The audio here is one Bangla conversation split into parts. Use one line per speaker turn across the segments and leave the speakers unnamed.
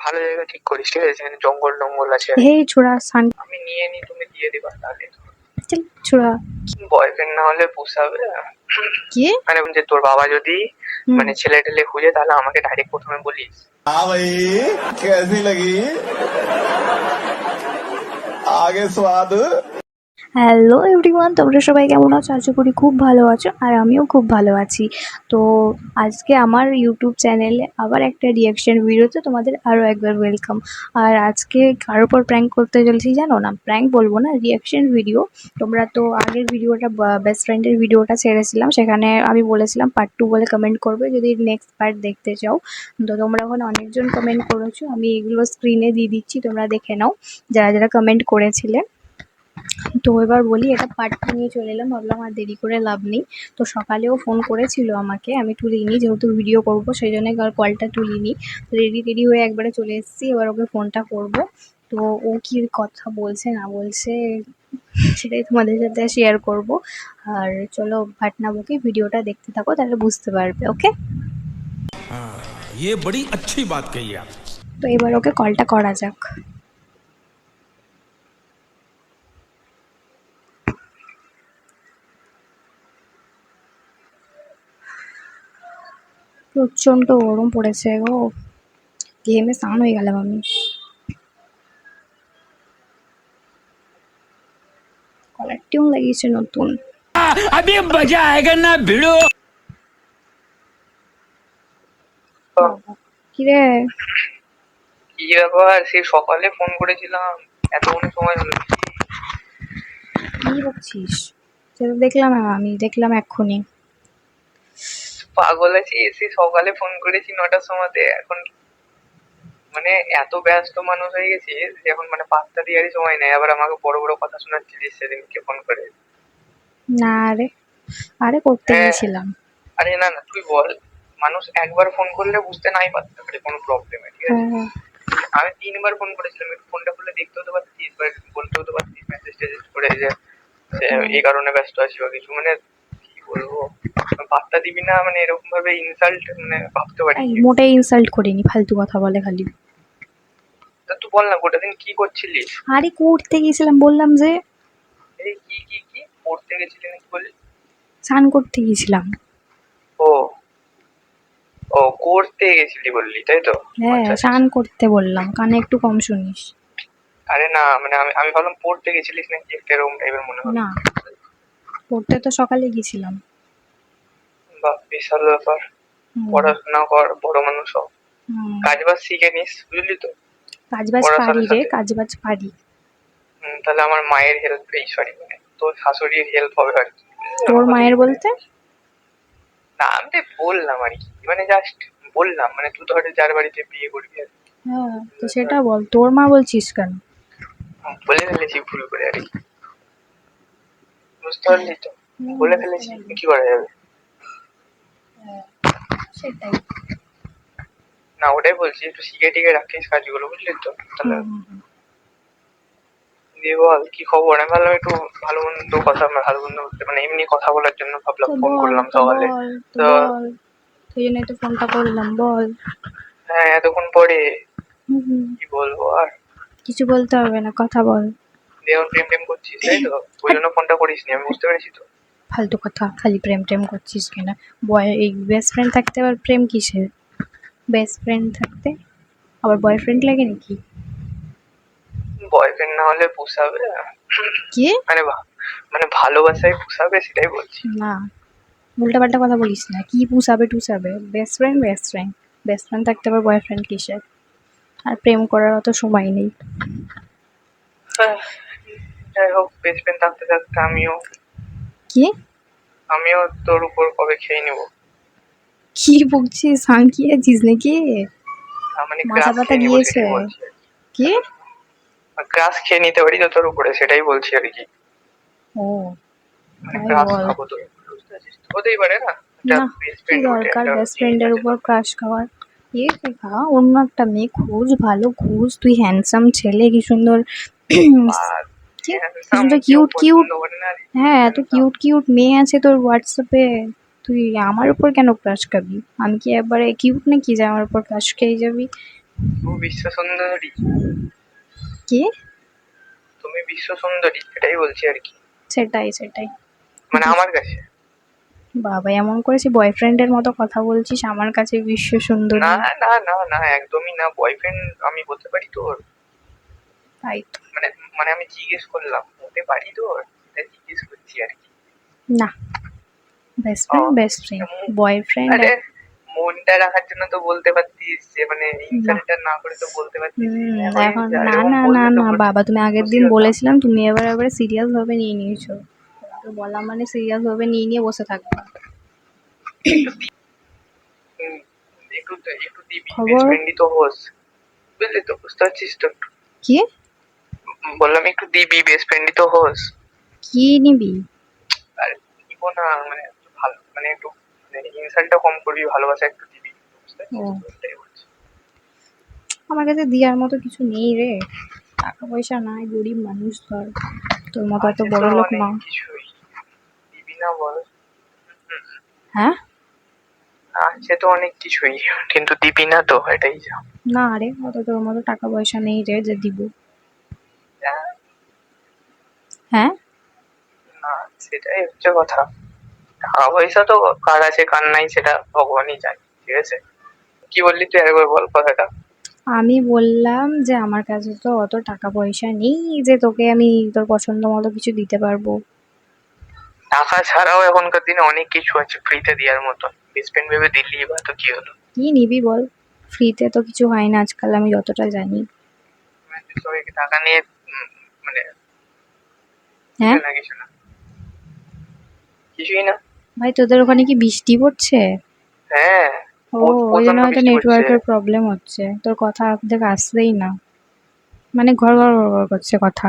ভালো জায়গা ঠিক করিস, ঠিক আছে? যেখানে জঙ্গল টঙ্গল আছে।
হে ছোড়া সান,
আমি নিয়ে নি, তুমি দিয়ে দিবা তাহলে।
চল ছোড়া।
বয়ফ্রেন্ড না হলে পোষাবে?
কি
মানে যে তোর বাবা যদি মানে ছেলে টেলে খুঁজে, তাহলে আমাকে ডাইরেক্ট প্রথমে বলিস।
हाँ भाई कैसी लगी आगे स्वाद।
হ্যালো এভরিওয়ান, তোমরা সবাই কেমন আছো? আশা করি খুব ভালো আছো, আর আমিও খুব ভালো আছি। তো আজকে আমার ইউটিউব চ্যানেলে আবার একটা রিয়াকশন ভিডিওতে তোমাদের আরও একবার ওয়েলকাম। আর আজকে কার ওপর প্র্যাঙ্ক করতে চলেছি জানো না? প্র্যাঙ্ক বলবো না, রিয়াকশন ভিডিও। তোমরা তো আগের ভিডিওটা বেস্ট ফ্রেন্ডের ভিডিওটা ছেড়েছিলাম, সেখানে আমি বলেছিলাম পার্ট 2 বলে কমেন্ট করবে যদি নেক্সট পার্ট দেখতে চাও। তো তোমরা ওখানে অনেকজন কমেন্ট করেছো, আমি এগুলো স্ক্রিনে দিয়ে দিচ্ছি, তোমরা দেখে নাও যারা যারা কমেন্ট করেছিলে। তো এবার বলি, এটা পার্ট 2 নিয়ে চলে এলাম, ভাবলাম আর দেরি করে লাভ নেই। তো সকালেও ফোন করেছিল আমাকে, আমি তুলিনি, যেহেতু ভিডিও করবো সেই জন্য কলটা তুলিনি। রেডি হয়ে একবারে চলে এসেছি, এবার ওকে ফোনটা করব। তো ও কি কথা বলছে না বলছে সেটাই তোমাদের সাথে শেয়ার করব। আর চলো ভাট না বকে ভিডিওটা দেখতে থাকো, তাহলে বুঝতে পারবে। ওকে,
ये बड़ी अच्छी बात कही आप।
তো এবার ওকে কলটা করা যাক। প্রচণ্ড গরম পড়েছে গো, ঘেমে স্নান হয়ে গেলাম আমি। কলার টিউন লাগিয়েছে নতুন।
अभी मजा आएगा ना भिड़ो।
কিরে,
কি ব্যাপার? সেই সকালে ফোন করেছিলাম, এতক্ষণ সময় হলো।
কি বলছিস? সেটা দেখলাম, আমি দেখলাম এক্ষুনি।
পাগল আছিস? সেই সকালে ফোন করেছি 9টার সময়তে। এখন মানে এত ব্যস্ত মানুষ হয়ে গেছি যে এখন মানে পাত্তা দেওয়ারই সময় নেই। আবার আমাকে বড় বড় কথা শোনাচ্ছিলিস সেদিনকে ফোন করে।
না রে, আরে করতে
হ্যাঁ,
গিয়েছিলাম।
আরে না না, তুই বল। মানুষ একবার ফোন করলে বুঝতে নাই পারতে পারে কোনো প্রবলেমে, ঠিক আছে?
হ্যাঁ,
আমি 3বার ফোন করেছিলাম, একটু ফোনটা খুলে দেখতেও তো পারতিস, বা একটু বলতেও তো পারতিস মেসেজ টেসেজ করে যে এই কারণে ব্যস্ত আছি বা কিছু। মানে কি বলবো, পাত্তা দিবি না মানে এরকম ভাবে ইনসাল্ট মানে ভাবতে পারি।
মোটেই ইনসাল্ট করিনি, ফালতু কথা বলে খালি।
তা তুই বল না, গোটা দিন কি করছিলিস?
আরে করতে গিয়েছিলাম বললাম যে,
এই কি কি কি পড়তে গেছিলি নাকি বলি?
স্নান করতে গিয়েছিলাম।
ও, ও করতে গেছিলি বললি, তাই তো?
হ্যাঁ,
আচ্ছা আচ্ছা।
স্নান করতে বললাম, কানে একটু কম শুনিস।
আরে না মানে আমি আমি ভাবলাম পড়তে গেছিলিস নাকি, একটা এরকম টাইপের মনে হলো।
না, পড়তে তো সকালে গিয়েছিলাম।
বাহ, বিশাল ব্যাপার।
হুম,
পড়াশোনা কর, বড় মানুষ হ,
হুম।
কাজ বাজ শিখে নিস, বুঝলি তো?
কাজবাজ
পড়ার
পারি
সাথে
রে,
সাথে
কাজবাজ পারি।
তাহলে আমার মায়ের হেল্প, এই সরি মানে তোর শাশুড়ির হেল্প হবে আর কি।
তোর মায়ের বলতে?
না আমি তো বললাম আর কি, মানে জাস্ট বললাম, মানে তুই ধর যার বাড়িতে বিয়ে করবি আর কি।
হ্যাঁ, তো সেটা বল, তোর মা বলছিস কেন?
বলে ফেলেছি ভুল করে আর কি, বুঝতে পারলি তো? বলে ফেলেছি, কি করা যাবে?
সেটাই।
না ওটাই বলছি, একটু শিখে টিকে রাখিস কাজগুলো, বুঝলি তো? তাহলে দিয়ে বল কি খবর। আমি ভাবলাম একটু ভালো মন্দ কথা, ভালো মন্দ বলতে মানে এমনি কথা বলার জন্য ভাবলাম, ফোন করলাম সকালে। তো
সেই জন্যই তো ফোনটা করলাম, বল।
হ্যাঁ, এতক্ষণ পরে
হুম,
কি বলবো আর।
কিছু বলতে হবে না, কথা বল।
দিয়ে এখন প্রেম টেম করছিস তাই তো? ওই জন্য ফোনটা করিসনি, আমি বুঝতে পেরেছি তো।
ফালতু কথা, খালি প্রেম টেম করছিস কিনা। এই বেস্ট ফ্রেন্ড থাকতে আবার প্রেম কিসের? বেস্ট ফ্রেন্ড থাকতে আবার বয়ফ্রেন্ড লাগে নাকি?
বয়ফ্রেন্ড না হলে পোষাবে?
কি?
মানে মানে ভালোবাসায় পোষাবে সেটাই বলছি।
না, উল্টাপাল্টা কথা বলিস না। কি পুষাবে টুসাবে? Best friend best friend, best friend থাকতে আবার বয়ফ্রেন্ড কিসের? আর প্রেম করার অত সময় নেই।
যাই হোক, বেস্ট ফ্রেন্ড থাকতে থাকতে আমিও
কি
আমিও তোর উপর কবে খেয়ে নেবো।
কি বলছিস? হাঁকিয়েছিস নাকি?
মানে
মাথা
ক্রাশ
পাতা
খেয়ে নেবো
গিয়েছে?
সেটাই বলছি।
কি?
ক্রাশ খেয়ে নিতে পারি তো তোর উপরে, সেটাই বলছি আর কি।
ও,
মানে
তাই
ক্রাশ
বল।
খাবো তোর উপরে, বুঝতে পারছিস? হতেই পারে না, একটা
না,
বেস্ট
কি
ফ্রেন্ড বটে,
দরকার
একটা
বেস্ট
জিনিস
ফ্রেন্ডের
আছে
উপর
তো।
ক্রাশ খাওয়ার? খা, অন্য একটা মেয়ে খোঁজ, ভালো খোঁজ। তুই হ্যান্ডসাম ছেলে, কি সুন্দর
আর
কি কি
handsome
সুন্দর
কেউ
কিউট কিউট।
পছন্দ করে না রে,
হ্যাঁ, এত
handsome।
কিউট কিউট মেয়ে আছে তোর হোয়াটসঅ্যাপে, তুই আমার উপর কেন ক্রাশ খাবি? আমি কি একবারে কিউট নাকি যে আমার উপর ক্রাশ খেয়ে যাবি?
তুমি বিশ্ব সুন্দরী,
কি?
তুমি বিশ্ব সুন্দরী, এটাই বলছি আর কি,
সেটাই সেটাই।
মানে আমার কাছে।
বাবা, এমন করেছি বয়ফ্রেন্ডের মতো কথা বলছিস আমার কাছে বিশ্ব সুন্দরী?
না না না না, একদমই না। বয়ফ্রেন্ড আমি হতে পারি তোর?
তাই তো।
মানে মানে আমি জিজ্ঞেস করলাম হতে পারি তোর, এটা জিজ্ঞেস করছি আর কি।
না, বেস্ট
ও,
ফ্রেন্ড বেস্ট ফ্রেন্ড, বয়ফ্রেন্ড
আরে মনটা রাখার জন্য তো বলতে পারতিস, যে মানে
না।
ইনসাল্টটা না করে তো বলতে পারতিস যে হ্যাঁ হয়ে
এখন
যা,
না
এরকম
না না
বললে তো
না বাবা, তুমি আগের
খুশি
দিন
হতাম।
বলেছিলাম, তুমি এবারে সিরিয়াস ভাবে নিয়ে নিয়েছো। তোমাকে বললাম মানে সিরিয়াস ভাবে নিয়ে বসে থাকবা।
হুম, একটু একটু দিবি, বেস্ট
খবর
ফ্রেন্ডই তো হোস, বুঝলি তো? বুঝতে পারছিস তো একটু?
কি?
বললাম একটু দিবি, বেস্ট ফ্রেন্ডই তো হোস।
কি নিবি?
আর দিব না মানে একটু ভালো, মানে একটু মানে ইনসাল্টটা কম করবি, ভালোবাসা একটু দিবি, বুঝতে
ও,
পারছিস তো? এটাই বলছি।
আমার কাছে দেওয়ার মতো কিছু নেই রে, টাকা পয়সা নাই, গরিব মানুষ ধর, তোর মতো এত
আছে তো
বড় লোক
অনেক
না।
কিছুই, দিবি না বল?
হ্যাঁ?
আছে তো অনেক কিছুই, কিন্তু দিবি না তো, এটাই যা।
না রে, অত তোর মতো টাকা পয়সা নেই রে যে দিব। হ্যাঁ?
না, সেটাই হচ্ছে কথা। টাকা পয়সা তো কার আছে কার নাই সেটা ভগবানই জানে, ঠিক আছে? কি বললি তুই, একবার বল কথাটা।
আমি বললাম যে আমার কাছে তো অত টাকা পয়সা নেই যে তোকে আমি তোর পছন্দ মতো কিছু দিতে পারবো।
টাকা ছাড়াও এখনকার দিনে অনেক কিছু আছে ফ্রিতে দেওয়ার মতন, বেস্ট ফ্রেন্ড ভেবে দিল্লি বা তো কি হলো?
কি নিবি বল? ফ্রিতে তো কিছু হয় না আজকাল, আমি যতটা জানি।
মানে তুই সবাইকে টাকা নিয়ে মানে
হ্যাঁ?
কিছু না কিছু না, কিছুই না।
ভাই, তোদের ওখানে কি বৃষ্টি পড়ছে?
হ্যাঁ,
ও, ওই জন্য
প্রচন্ড
হয়তো
বৃষ্টি পড়ছে।
নেটওয়ার্কের প্রবলেম হচ্ছে, তোর কথা অর্ধেক আসছেই না, মানে ঘর ঘর ঘর ঘর করছে কথা।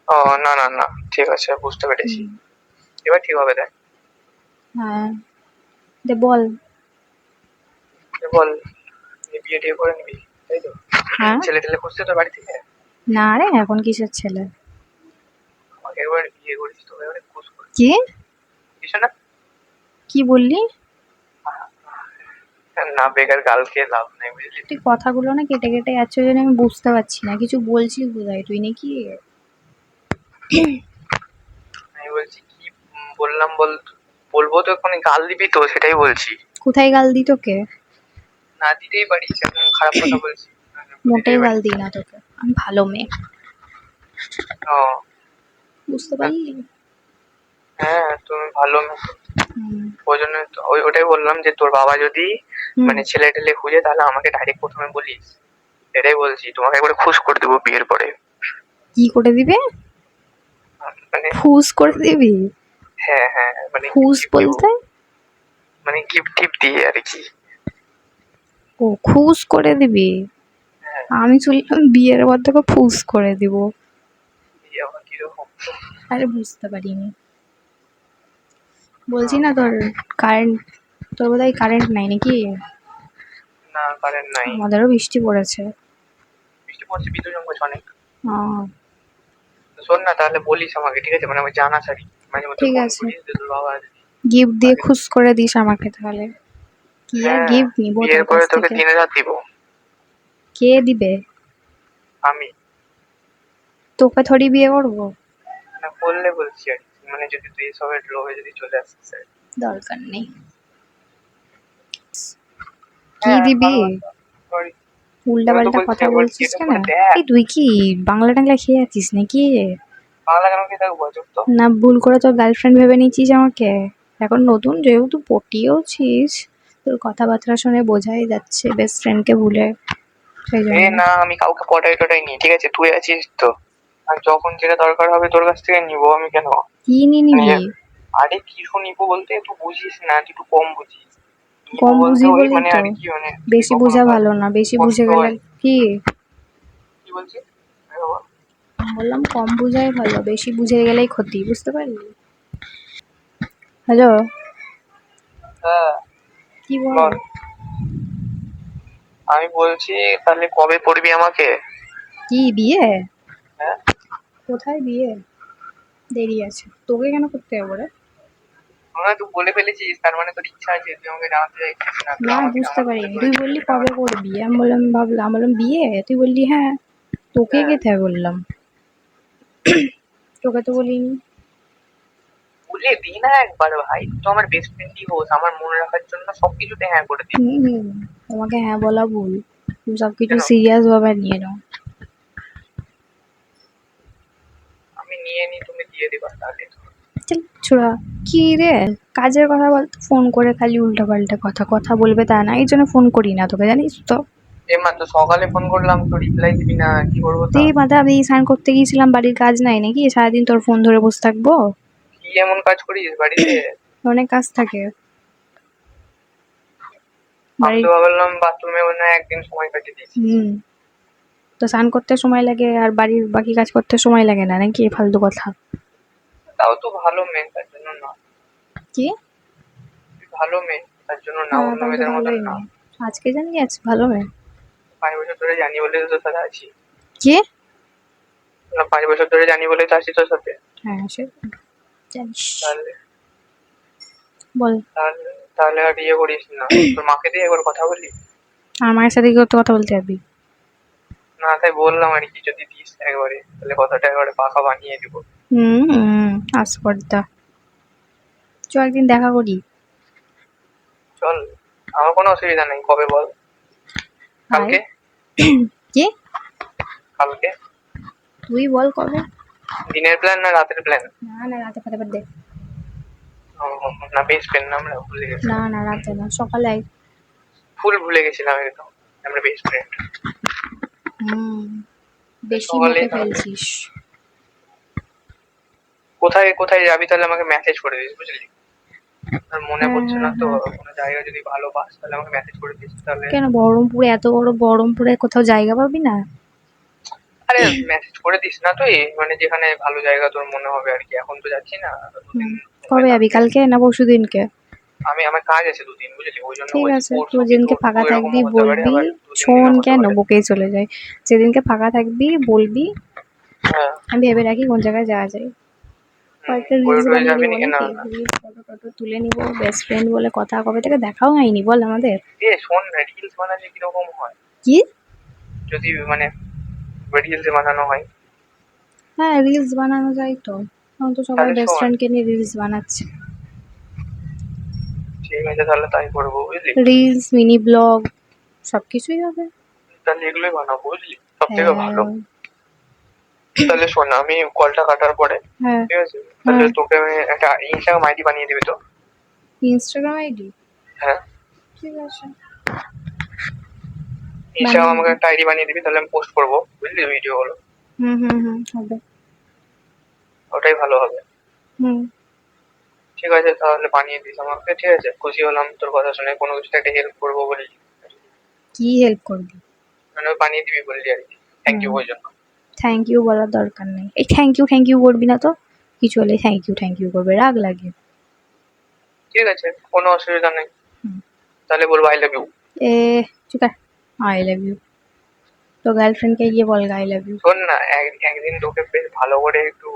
ও না না না, ঠিক আছে, বুঝতে পেরেছি।
হুম,
এবার ঠিক হবে, দেখ।
হ্যাঁ, দে বল।
বল, বিয়ে টিয়ে করে নিবি, তাই তো?
হ্যাঁ?
ছেলে টেলে খুঁজছে তোর বাড়ি থেকে?
না রে, এখন কিসের ছেলে?
আমাকে একবার বিয়ে করিস তো, এবারে খুশ করে
কি?
কিছু না।
কি বললি?
না, বেকার গাল খেয়ে লাভ নেই, বুঝলি তো?
তুই কথাগুলো না কেটে কেটে যাচ্ছে, ওই জন্য আমি বুঝতে পারছি না কিছু বলছিস বোধহয় তুই নাকি।
আমি বলছি কি বললাম বল, বলবো তো এখন, গাল দিবি তো, সেটাই বলছি।
কোথায় গাল দি তোকে?
না দিতেই পারিস, এখন খারাপ কথা বলছি?
মোটেই
দিতেই
গাল
পারিস।
দিই না তোকে, আমি ভালো মেয়ে,
ও,
বুঝতে পারলি?
হ্যাঁ তুমি ভালো মেয়ে তো।
হুম।
ওই জন্য তো ওটাই বললাম যে তোর বাবা যদি
হুম।
মানে ছেলে টেলে খুঁজে, তাহলে আমাকে ডাইরেক্ট প্রথমে বলিস। এটাই বলছি, তোমাকে একবারে খুশ করে দেবো বিয়ের পরে।
কি করে দিবে?
মানে
ফুস করে দিবি?
হ্যাঁ হ্যাঁ, মানে
ফুস
গিফট দিব,
বলতে?
মানে গিফট টিফট দিয়ে আর কি।
ও, খুস করে দিবি?
হ্যাঁ,
আমি শুনলাম বিয়ের পর তোকে ফুস করে দিব।
দিয়ে আবার কিরকম?
আরে বুঝতে পারিনি। বলছি না তোর কারেন্ট, তোর বোধহয় কারেন্ট নাই নাকি?
না, কারেন্ট নাই।
আমাদেরও বৃষ্টি পড়েছে।
বৃষ্টি পড়ছে, বিদ্যুৎ চমকাচ্ছে অনেক।
আহ,
তো শোন না, তাহলে বলিস আমাকে, ঠিক আছে? মানে আমি জানা ছাড়ি, মাঝে মধ্যে
ঠিক
ফোন
আছে,
করিস যে তোর বাবা
গিফট দিয়ে
আগে।
খুশ করে দিস আমাকে তাহলে। কি আর
হ্যাঁ,
গিফট নিবো তোর
বিয়ের
কাছ
পরে তোকে
থেকে?
দিনে রাত দিব।
কে দিবে?
আমি
তোকে থোড়ি বিয়ে করবো।
না বললে বলছি আর কি, মানে যদি তুই এসবের লোভে যদি চলে আসিস আর কি।
দরকার নেই। কি
হ্যাঁ,
দিবি?
ভালো কথা। Sorry,
উল্টা
এবার তো
পাল্টা
বলছি
কথা
একবার
বলছিস
বিয়েটা
কেন?
করে দেখ।
এই তুই কি বাংলা টাংলা খেয়ে আছিস নাকি?
বাংলা কেন কি থাকবো, চুপ তো।
না ভুল করে তোর গার্লফ্রেন্ড ভেবে নিচ্ছিস আমাকে? এখন নতুন যেহেতু পটিয়েওছিস, তোর কথাবার্তা শুনে বোঝাই যাচ্ছে বেস্ট ফ্রেন্ডকে ভুলে, সেই
এ
জন্য।
না, আমি কাউকে পটাই টটাই নি, ঠিক আছে? তুই আছিস তো, আর যখন যেটা দরকার হবে তোর কাছ থেকে নিবো, আমি কেন
কি নিয়ে
মানে
নিবি?
আরে কিছু নিবো বলতে তুই বুঝিস না, তুই একটু কম বুঝিস। নিবো
কম
বলতে
বুঝি
ওই
বলেই
মানে
তো,
আর কি, মানে যদি
বেশি
কখনো
বোঝা
ধর
ভালো না, বেশি বুঝে
কষ্ট
গেলে
হয়।
কি?
কি বলছিস? আরে বাবা।
বললাম কম বুঝাই ভালো, বেশি বুঝে গেলেই ক্ষতি, বুঝতে পারলি? হ্যালো,
হ্যাঁ,
কি বল?
বল। আমি বলছি তাহলে কবে পড়বি আমাকে?
কি বিয়ে?
হ্যাঁ,
কোথায় বিয়ে? দেরি আছে, তোকে কেন করতে হবে রে?
তুই বলে ফেলেছিস, তার মানে তোর ইচ্ছা আছে, তুই আমাকে জানাতে চাইছিস না, তুই
না
আমাকে
বুঝতে
আমার
পারিনি,
করে
তুই
দিবি,
বললি
এটা
কবে করবি, আমি বললাম ভাবলাম, বললাম বিয়ে, তুই বললি হ্যাঁ, তোকে
হ্যাঁ।
কোথায় বললাম, তোকে তো বলিনি।
বলে দি না একবার ভাই, তুই তো আমার বেস্ট ফ্রেন্ডই হোস, আমার মনে রাখার জন্য সবকিছুতে হ্যাঁ করে দিবি।
হুম, তোমাকে হ্যাঁ বলা ভুল, তুমি সবকিছু
কেন?
সিরিয়াস ভাবে নিয়ে নাও।
আমি নিয়ে নি, তুমি দিয়ে দিবা তাহলে।
চল ছোড়া, কি রে, কাজের কথা বলতে ফোন করে খালি উল্টো পাল্টা কথা, কথা বলবে তা না, এই জন্য ফোন করি না তোকে, জানিস তো।
মাত্র সকালে ফোন করলাম তো রিপ্লাই দিবি না, কি করবো তা?
তুই মাথা, আমি স্নান করতে গিয়েছিলাম, বাড়ির কাজ নাই নাকি, সারাদিন তোর ফোন ধরে বসে থাকবো?
কি এমন কাজ করিস বাড়িতে?
অনেক কাজ থাকে
আমি
বাড়ির।
তো ভাবলাম বাথরুমে মনে হয় একদিন সময় কাটিয়ে দিয়েছি।
হুম, তো স্নান করতে সময় লাগে আর বাড়ির বাকি কাজ করতে সময় লাগে না নাকি, ফালতু কথা।
তাও তো ভালো মেয়ে, তার জন্য না।
কি?
তুই ভালো মেয়ে, তার জন্য না,
হ্যাঁ
অন্য
তাহলে তো
মেয়েদের মতন
ভালোই
না।
মেয়ে, আজকে জানি আছি ভালো মেয়ে।
5 বছর ধরে জানি বলে তো তোর সাথে আছি।
কি?
না, 5 বছর ধরে জানি বলে তো আছি তোর সাথে।
হ্যাঁ সে জানিস।
তাহলে
বল।
তাহলে তাহলে আর ইয়ে করিস না, তোর মাকে দিয়ে একবার কথা বলি।
আমার মায়ের সাথে কি করতে কথা বলতে যাবি?
না তাই বললাম আর কি, যদি দিস একবারে তাহলে কথাটা একবারে পাকা বানিয়ে দিব।
আসপর্দা, চ একদিন দেখা করি।
চল, আমার কোনো অসুবিধা নেই, কবে বল?
আয়।
কালকে?
কি?
কালকে?
তুই বল কবে।
দিনের প্ল্যান না রাতের প্ল্যান?
না না, রাতে ফাটাফাট দে।
না বেস্ট ফ্রেন্ড না, আমরা ভুলে গেছি।
না না, রাতে না, সকালে আয়।
ফুল ভুলে গেছিলাম একদম, আমরা বেস্ট ফ্রেন্ড।
হুম, বেশি
সকালে
বকে
তাহলে
ফেলছিস।
কোথায় কোথায় যাবি তাহলে আমাকে মেসেজ করে দিস, বুঝলি? আর মনে
হ্যাঁ
পড়ছে না
হ্যাঁ
তো,
হ্যাঁ।
কোনো জায়গা যদি ভালো পাস তাহলে আমাকে মেসেজ করে দিস তাহলে।
কেন, বহরমপুরে, এত বড় বহরমপুরে কোথাও জায়গা পাবি না?
আরে মেসেজ করে দিস না তুই, মানে যেখানে ভালো জায়গা তোর মনে হবে আর কি, এখন তো যাচ্ছি না, দুদিন
হুম,
সময়
কবে যাবি,
লাগবে।
কালকে না পরশু দিনকে?
আমার কাজ আছে দুদিন, বুঝলি, ওই জন্য
ঠিক
বলছি,
আছে,
পরশু
তুই
কি
যেদিনকে
পরশু
ফাঁকা থাকবি
এরকমও হতে পারে,
বলবি।
আবার 2-3 দিনও
শোন,
হতে
কেন
পারে।
বকেই চলে যায়, যেদিনকে ফাঁকা থাকবি বলবি,
হ্যাঁ।
আমি ভেবে রাখি কোন জায়গায় যাওয়া যায়। কয়েকটা
ওই
রিলস
ওই
বানিয়ে
যাবি
নিবো
নাকি? না
নাকি,
না,
রিলস ফটো টটো তুলে নিবো, বেস্ট ফ্রেন্ড বলে কথা, কবে থেকে দেখাও হয়নি বল আমাদের।
শোন না, রিলস বানালে কিরকম হয়
কি?
যদি মানে রিলস বানানো হয়?
হ্যাঁ রিলস বানানো যায় তো, এখন তো সবাই
তাহলে
বেস্ট
শোন,
ফ্রেন্ডকে নিয়ে রিলস বানাচ্ছে।
ঠিক আছে তাহলে তাই করবো, বুঝলি।
রিলস, মিনি ব্লগ, সবকিছুই হবে।
তাহলে এগুলোই বানাবো, বুঝলি, সব থেকে ভালো।
হ্যাঁ
তাহলে শোন, আমি কলটা কাটার পরে,
হ্যাঁ
ঠিক আছে, তাহলে
হ্যাঁ।
তোকে আমি একটা ইনস্টাগ্রাম আইডি বানিয়ে দিবি তো?
Instagram ID?
হ্যাঁ,
ঠিক আছে,
ইনস্টাগ্রাম
বানিয়ে
আমাকে
দিবি।
একটা আইডি বানিয়ে দিবি, তাহলে আমি পোস্ট করবো, বুঝলি, ভিডিও গুলো।
হুম হবে।
ওটাই ভালো হবে।
হুম।
ঠিক আছে তাহলে বানিয়ে দিস আমাকে, ঠিক আছে, খুশি হলাম তোর কথা শুনে, কোনো কিছুতে একটা হেল্প করবো বলি।
কি হেল্প করবি?
মানে ওই বানিয়ে দিবি বললি আর কি, থ্যাংক ইউ
হুম,
ওই জন্য।
থ্যাংক ইউ বলার দরকার নেই, এই থ্যাংক ইউ করবি না তো, কিছু হলে থ্যাংক ইউ করবে, রাগ লাগে।
ঠিক আছে, কোনো অসুবিধা নেই,
হুম।
তাহলে বলবো আই লাভ ইউ।
এ ঠিক আছে, আই লাভ ইউ, তো গার্লফ্রেন্ডকে গিয়ে বল আই লাভ ইউ।
শোন না, একদিন তোকে বেশ ভালো করে একটু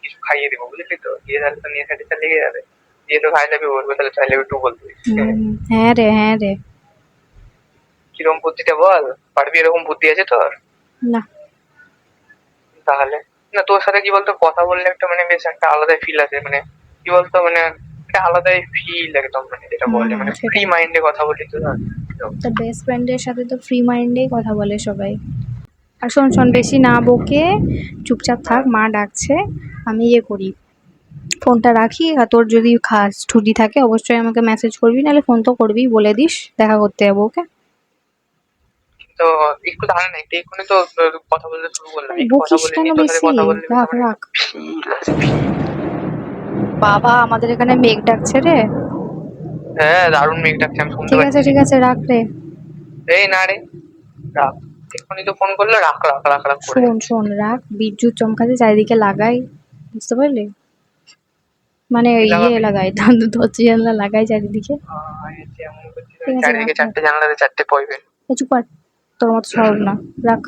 কিছু খাইয়ে দেবো, বুঝলি তো, দিয়ে তাহলে তো নিয়ে খাটিটা লেগে যাবে, দিয়ে তো আই লাভ ইউ বলবে, তাহলে আই লাভ ইউ টু বলবি।
হ্যাঁ রে, হ্যাঁ রে।
কিরকম বুদ্ধিটা বল, পারবি? এরকম বুদ্ধি আছে তোর?
না।
তাহলে না, তোর সাথে কি বলতো কথা বললে একটা মানে বেশ একটা আলাদাই ফিল আছে, মানে কি বলতো, মানে একটা আলাদাই ফিল একদম, মানে যেটা বলে মানে ফ্রি
সেটাই,
মাইন্ডে কথা বলি তো না।
তার বেস্ট ফ্রেন্ডের সাথে তো ফ্রি মাইন্ডেই কথা বলে সবাই। আর শোন শোন, বেশি না বকে চুপচাপ থাক, মা ডাকছে, আমি ইয়ে করি, ফোনটা রাখি, আর তোর যদি খাস ছুটি থাকে অবশ্যই আমাকে মেসেজ করবি, নাহলে ফোন তো করবি, বলে দিস দেখা করতে যাবো, ওকে?
তো একটু দাঁড়া না, একটু এক্ষুনি তো কথা বলতে শুরু করলাম, একটু কথা
বকিস
বলে
কেন
নি, তোর সাথে
বেশি,
কথা বললে বেশ
রাখ
আমার
রাখ।
ফিল আছে, feel।
বাবা, আমাদের এখানে মেঘ ডাকছে রে।
হ্যাঁ দারুণ মেঘ ডাকছে, আমি শুনতে পাচ্ছি।
ঠিক আছে, রাখ রে।
এই না রে, রাখ, এক্ষুনি তো ফোন করলে, রাখ রাখ রাখ রাখ করে
শোন
যাচ্ছে।
শোন, রাখ, বিদ্যুৎ চমকাতে চারিদিকে লাগাই, বুঝতে পারলি, মানে
কি
ইয়ে
লাগাবি?
লাগাই, দরজা জানলা লাগাই চারিদিকে।
এমন করছিস,
ঠিক আছে, রাখ
চারিদিকে
রাখ।
4টে জানলাতে 4টে পয়বে।
চুপ কর, তোর মতো সরব না, রাখ।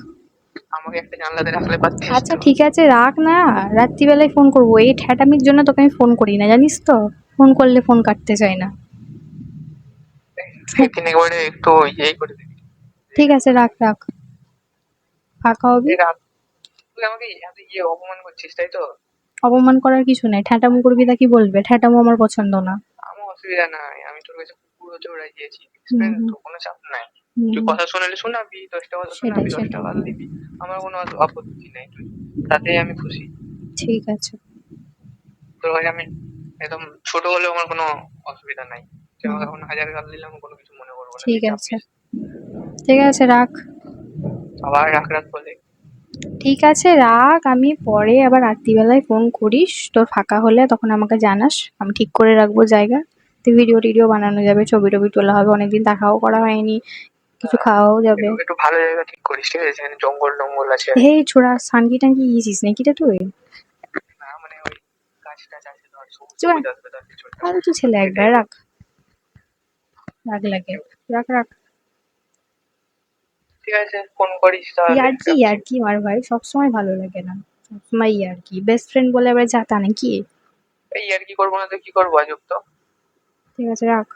আমাকে একটা জানলাতে রাখলে পারতিস
আচ্ছা
তো।
ঠিক আছে, রাখ না, রাত্রিবেলায় ফোন করবো, এই ঠ্যাটামির জন্য তোকে আমি ফোন করি না, জানিস তো। ফোন করলে ফোন কাটতে চায় না।
একদিন একবারে একটু ইয়েই করে দিবি।
ঠিক আছে, রাখ রাখ, ফাঁকা হবি।
এই রাত তুই আমাকে এত অপমান করছিস, তাই তো?
অপমান করার কিছু নেই, ঠ্যাঁটামো করবি তা কি বলবে? ঠ্যাঁটামো আমার পছন্দ না।
আমার অসুবিধা নাই, আমি তোর কাছে কুকুর হতেও রাজি আছি,
হুম
ফ্রেন্ড
হুম
তো, কোনো চাপ নাই। তুই
হুম,
কথা শোনালে শোনাবি, 10টা কথা
সেটাই
শোনাবি, 10টা
সেটাই।
গাল দিবি, আমার কোনো আপত্তি নেই, তুই তাতেই আমি খুশি।
ঠিক আছে।
তোর কাছে আমি একদম ছোট হলেও আমার কোনো অসুবিধা নাই। তুই
হুম,
আমাকে এখন 1000 গাল দিলে আমি কোনো কিছু মনে করবো না, তুই
ঠিক
চাপ
আছে,
নিস।
ঠিক আছে, রাখ।
আবার রাখ রাখ বলে।
ঠিক আছে, রাখ। আমি পরে আবার রাত্রিবেলায় ফোন করিস, তোর ফাঁকা হলে তখন আমাকে জানাস, আমি ঠিক করে রাখবো জায়গা। তো ভিডিও টিডিও বানানো যাবে, ছবি টবি তোলা হবে, অনেকদিন দেখাও করা হয়নি, কিছু খাওয়াও যাবে।
একটু একটু ভালো জায়গা ঠিক করিস, ঠিক আছে, যেখানে জঙ্গল টঙ্গল আছে আর
হে
কি।
ছোড়া, সানকি টানকি গিয়েছিস নাকি রে তুই?
না মানে ওই গাছ টাছ আছে ধর, সবুজ
চুপ,
সবুজ আসবে তার কিছু একটা,
ফালতু ছেলে
এই
একবার,
টাইপের।
রাখ। রাগ লাগে, রাখ রাখ।
ঠিক আছে, ফোন করিস তাহলে,
ইয়ার্কি
রাখছি।
ইয়ার্কি মার ভাই, সবসময় ভালো লাগে না। সবসময় ইয়ার্কি, বেস্ট ফ্রেন্ড বলে আবার যা তা নাকি?
এই আর কি করবো না তো কি করবো, আজব তো।
ঠিক আছে, রাখ।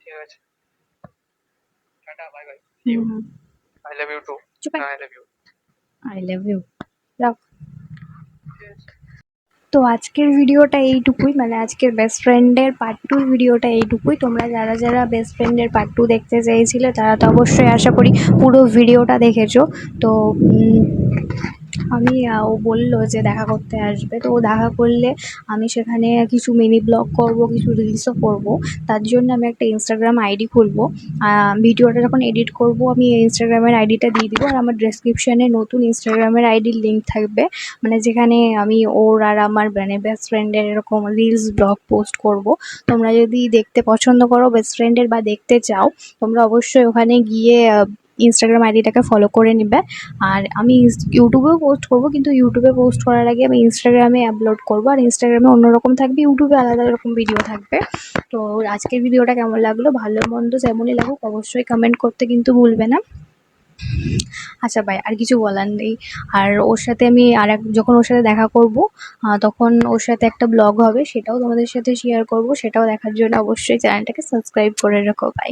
ঠিক আছে, tata, bye bye, see you,
hmm hmm.
I love you too.
চুপ,
I love you.
I love you, রাখ।
ঠিক আছে।
তো আজকের ভিডিওটা এইটুকুই, মানে আজকের বেস্ট ফ্রেন্ডের পার্ট টুর ভিডিওটা এইটুকুই। তোমরা যারা যারা বেস্ট ফ্রেন্ডের পার্ট টু দেখতে চেয়েছিলে তারা তো অবশ্যই আশা করি পুরো ভিডিওটা দেখেছো। তো আমি ও বললো যে দেখা করতে আসবে, তো ও দেখা করলে আমি সেখানে কিছু মিনি ব্লগ করব, কিছু রিলসও করব। তার জন্য আমি একটা ইনস্টাগ্রাম আইডি খুলবো। ভিডিওটা যখন এডিট করব আমি ইনস্টাগ্রামের আইডিটা দিয়ে দিব, আর আমার ডেসক্রিপশানে নতুন ইনস্টাগ্রামের আইডির লিঙ্ক থাকবে, মানে যেখানে আমি ওর আর আমার মানে বেস্ট ফ্রেন্ডের এরকম রিলস ব্লগ পোস্ট করব। তোমরা যদি দেখতে পছন্দ করো বেস্ট ফ্রেন্ডের বা দেখতে চাও, তোমরা অবশ্যই ওখানে গিয়ে ইনস্টাগ্রাম আইডিটাকে ফলো করে নিবে। আর আমি ইউটিউবেও পোস্ট করব, কিন্তু ইউটিউবে পোস্ট করার আগে আমি ইনস্টাগ্রামে আপলোড করব, আর ইনস্টাগ্রামে অন্যরকম থাকবে, ইউটিউবে আলাদা রকম ভিডিও থাকবে। তো আজকের ভিডিওটা কেমন লাগলো, ভালো মন্দ যেমনই লাগুক অবশ্যই কমেন্ট করতে কিন্তু ভুলবে না। আচ্ছা ভাই, আর কিছু বলার নেই। আর ওর সাথে আমি যখন ওর সাথে দেখা করব, তখন ওর সাথে একটা ব্লগ হবে, সেটাও তোমাদের সাথে শেয়ার করব, সেটাও দেখার জন্য অবশ্যই চ্যানেলটাকে সাবস্ক্রাইব করে রাখো। বাই।